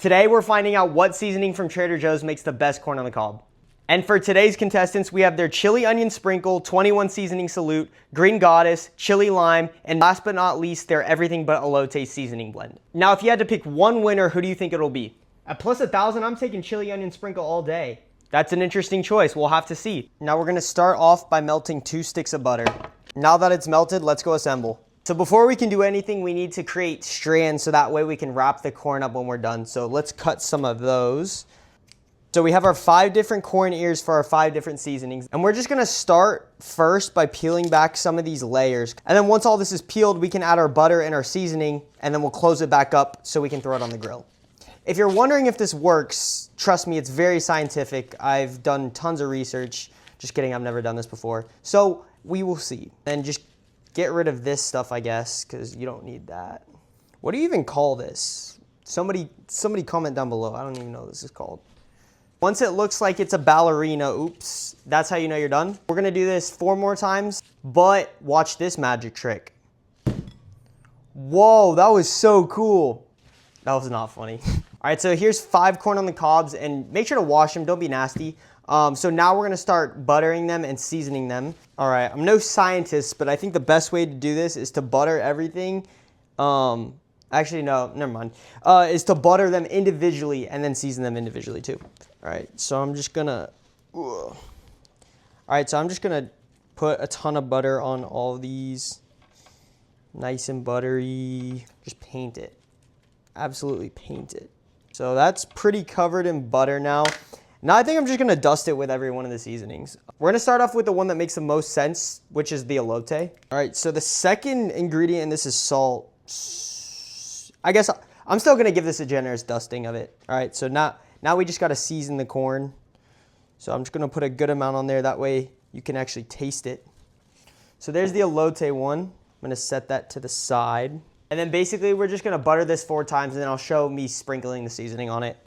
Today we're finding out what seasoning from Trader Joe's makes the best corn on the cob. And for today's contestants, we have their chili onion sprinkle, 21 seasoning salute, green goddess, chili lime, and last but not least, their everything but elote seasoning blend. Now, if you had to pick one winner, who do you think it'll be? At plus 1,000, I'm taking chili onion sprinkle all day. That's an interesting choice. We'll have to see. Now we're gonna start off by melting 2 sticks of butter. Now that it's melted, let's go assemble. So before we can do anything, we need to create strands so that way we can wrap the corn up when we're done. So let's cut some of those. So we have our 5 different corn ears for our 5 different seasonings. And we're just gonna start first by peeling back some of these layers. And then once all this is peeled, we can add our butter and our seasoning, and then we'll close it back up so we can throw it on the grill. If you're wondering if this works, trust me, it's very scientific. I've done tons of research. Just kidding, I've never done this before. So we will see. And just get rid of this stuff, I guess, because you don't need that. What do you even call this? Somebody comment down below. I don't even know what this is called. Once it looks like it's a ballerina, oops, that's how you know you're done. We're gonna do this 4 more times, but watch this magic trick. Whoa, that was so cool. That was not funny. All right, so here's 5 corn on the cobs, and make sure to wash them, don't be nasty. So now we're gonna start buttering them and seasoning them. All right, I'm no scientist, but I think the best way to do this is to butter everything. Actually, no, never mind. Is to butter them individually and then season them individually too. All right, so I'm just gonna, all right, so I'm just gonna put a ton of butter on all of these. Nice and buttery, just paint it. Absolutely paint it. So that's pretty covered in butter now. Now I think I'm just gonna dust it with every one of the seasonings. We're gonna start off with the one that makes the most sense, which is the elote. All right, so the second ingredient in this is salt. I guess I'm still gonna give this a generous dusting of it. All right, so now we just gotta season the corn. So I'm just gonna put a good amount on there, that way you can actually taste it. So there's the elote one. I'm gonna set that to the side. And then basically we're just gonna butter this 4 times and then I'll show me sprinkling the seasoning on it.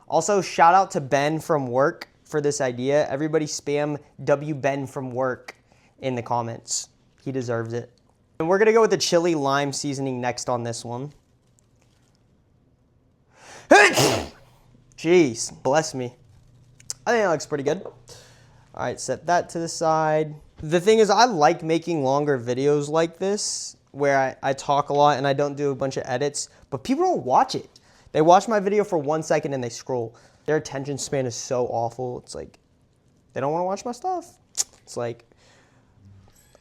Also, shout out to Ben from work for this idea. Everybody spam W Ben from work in the comments. He deserves it. And we're gonna go with the chili lime seasoning next on this one. Jeez, bless me. I think that looks pretty good. All right, set that to the side. The thing is, I like making longer videos like this where I talk a lot and I don't do a bunch of edits, but people don't watch it. They watch my video for 1 second and they scroll. Their attention span is so awful. It's like, they don't want to watch my stuff. It's like,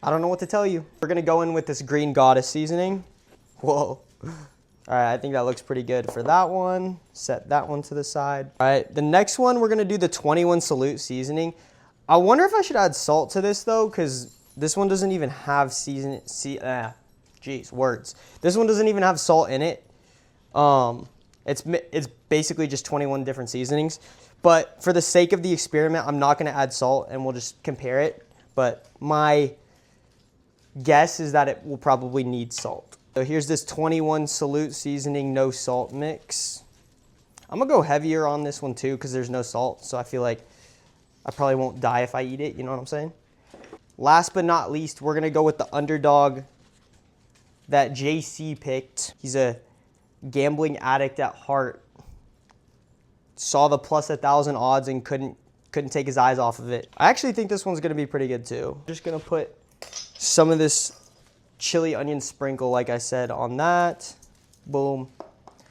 I don't know what to tell you. We're gonna go in with this green goddess seasoning. Whoa. All right, I think that looks pretty good for that one. Set that one to the side. All right, the next one, we're gonna do the 21 salute seasoning. I wonder if I should add salt to this though, because this one doesn't even have seasoning. Geez, words. This one doesn't even have salt in it. It's basically just 21 different seasonings. But for the sake of the experiment, I'm not gonna add salt and we'll just compare it. But my guess is that it will probably need salt. So here's this 21 salute seasoning, no salt mix. I'm gonna go heavier on this one too because there's no salt. So I feel like I probably won't die if I eat it, you know what I'm saying? Last but not least, we're gonna go with the underdog that JC picked. He's a gambling addict at heart. Saw the plus 1,000 odds and couldn't take his eyes off of it. I actually think this one's gonna be pretty good too. Just gonna put some of this chili onion sprinkle, like I said, on that. Boom.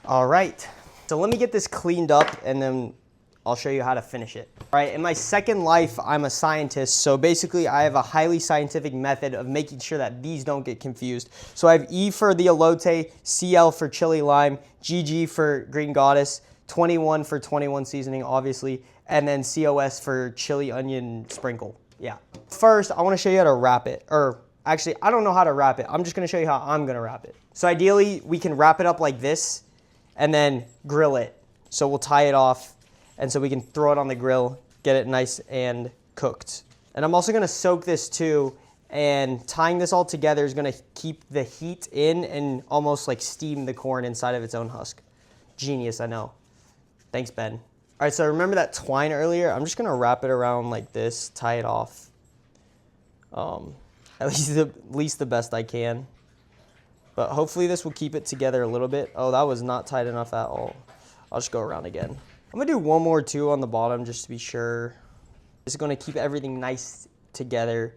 All right, so let me get this cleaned up and then I'll show you how to finish it. All right, in my second life, I'm a scientist. So basically I have a highly scientific method of making sure that these don't get confused. So I have E for the elote, CL for chili lime, GG for green goddess, 21 for 21 seasoning, obviously, and then COS for chili onion sprinkle. Yeah. First, I wanna show you how to wrap it. Or actually, I don't know how to wrap it. I'm just gonna show you how I'm gonna wrap it. So ideally, we can wrap it up like this and then grill it. So we'll tie it off and so we can throw it on the grill, get it nice and cooked. And I'm also gonna soak this too, and tying this all together is gonna keep the heat in and almost like steam the corn inside of its own husk. Genius, I know. Thanks, Ben. All right, so remember that twine earlier? I'm just gonna wrap it around like this, tie it off. At least the best I can. But hopefully this will keep it together a little bit. Oh, that was not tight enough at all. I'll just go around again. I'm gonna do one more too on the bottom just to be sure. Just gonna keep everything nice together.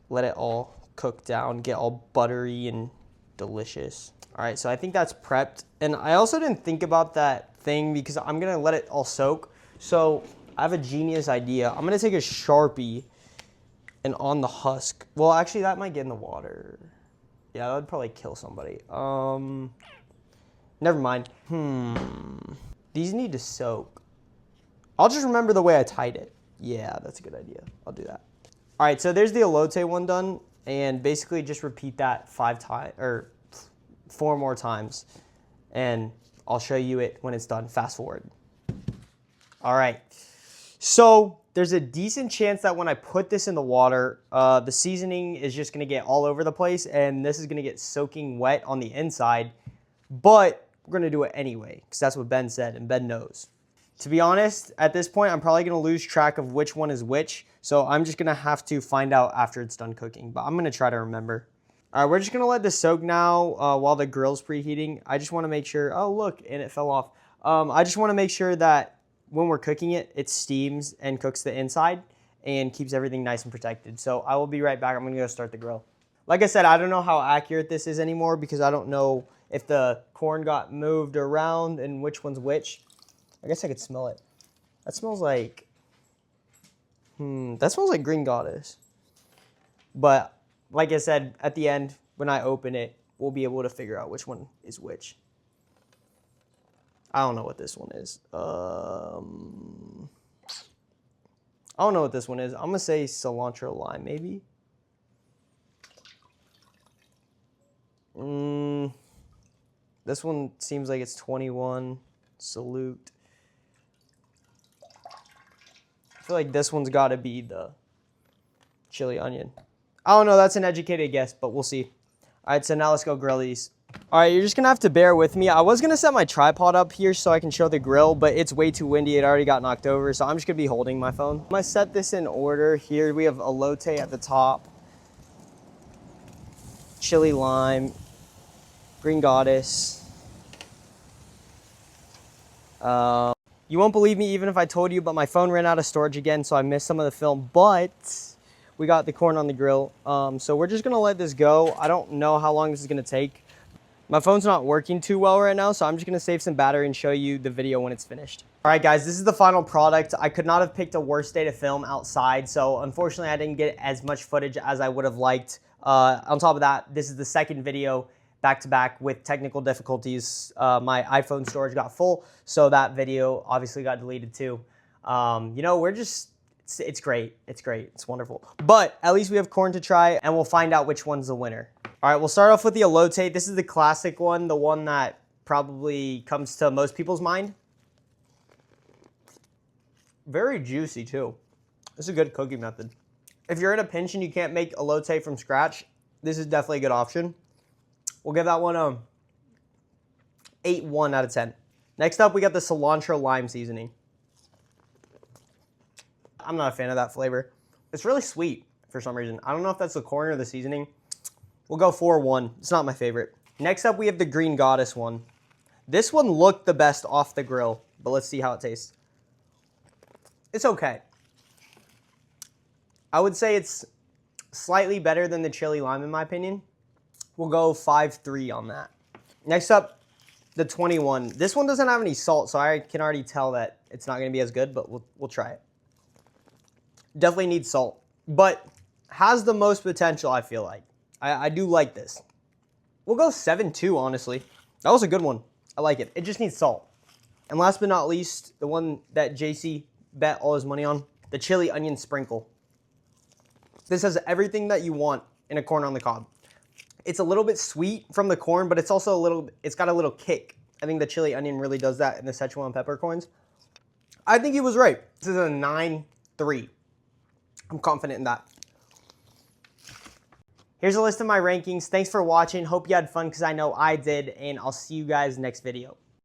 Let it all cook down, get all buttery and delicious. All right, so I think that's prepped. And I also didn't think about that thing because I'm gonna let it all soak. So I have a genius idea. I'm gonna take a Sharpie and on the husk. Well, actually that might get in the water. Yeah, that would probably kill somebody. Never mind. These need to soak. I'll just remember the way I tied it. Yeah, that's a good idea. I'll do that. All right, so there's the elote one done, and basically just repeat that 5 times or 4 more times, and I'll show you it when it's done. Fast forward. All right, so there's a decent chance that when I put this in the water, the seasoning is just gonna get all over the place, and this is gonna get soaking wet on the inside, but we're gonna do it anyway, because that's what Ben said, and Ben knows. To be honest, at this point, I'm probably gonna lose track of which one is which, so I'm just gonna have to find out after it's done cooking, but I'm gonna try to remember. All right, we're just gonna let this soak now while the grill's preheating. I just wanna make sure, oh look, and it fell off. I just wanna make sure that when we're cooking it, it steams and cooks the inside and keeps everything nice and protected. So I will be right back. I'm gonna go start the grill. Like I said, I don't know how accurate this is anymore because I don't know if the corn got moved around and which one's which. I guess I could smell it. That smells like, that smells like Green Goddess. But like I said, at the end, when I open it, we'll be able to figure out which one is which. I don't know what this one is. I don't know what this one is. I'm gonna say cilantro lime, maybe. This one seems like it's 21. Salute. I feel like this one's got to be the chili onion. I don't know. That's an educated guess, but we'll see. All right, so now let's go grill these. All right, you're just going to have to bear with me. I was going to set my tripod up here so I can show the grill, but it's way too windy. It already got knocked over, so I'm just going to be holding my phone. I'm going to set this in order. Here we have elote at the top, chili lime, Green Goddess. You won't believe me even if I told you, but my phone ran out of storage again, so I missed some of the film, but we got the corn on the grill. So we're just gonna let this go. I don't know how long this is gonna take. My phone's not working too well right now, so I'm just gonna save some battery and show you the video when it's finished. All right, guys, this is the final product. I could not have picked a worse day to film outside, so unfortunately I didn't get as much footage as I would have liked. On top of that, this is the second video back-to-back with technical difficulties. My iPhone storage got full, so that video obviously got deleted too. You know, it's great. It's great. It's wonderful. But at least we have corn to try, and we'll find out which one's the winner. All right, we'll start off with the elote. This is the classic one, the one that probably comes to most people's mind. Very juicy too. This is a good cooking method. If you're in a pinch and you can't make elote from scratch, this is definitely a good option. We'll give that one a 8.1 out of 10. Next up, we got the cilantro lime seasoning. I'm not a fan of that flavor. It's really sweet for some reason. I don't know if that's the corn or the seasoning. We'll go 4.1. It's not my favorite. Next up, we have the Green Goddess one. This one looked the best off the grill, but let's see how it tastes. It's okay. I would say it's slightly better than the chili lime in my opinion. We'll go 5.3 on that. Next up, the 21. This one doesn't have any salt, so I can already tell that it's not going to be as good, but we'll try it. Definitely needs salt, but has the most potential, I feel like. I do like this. We'll go 7.2, honestly. That was a good one. I like it. It just needs salt. And last but not least, the one that JC bet all his money on, the chili onion sprinkle. This has everything that you want in a corn on the cob. It's a little bit sweet from the corn, but it's also it's got a little kick. I think the chili onion really does that in the Szechuan peppercorns. I think he was right. This is a 9.3. I'm confident in that. Here's a list of my rankings. Thanks for watching. Hope you had fun because I know I did, and I'll see you guys next video.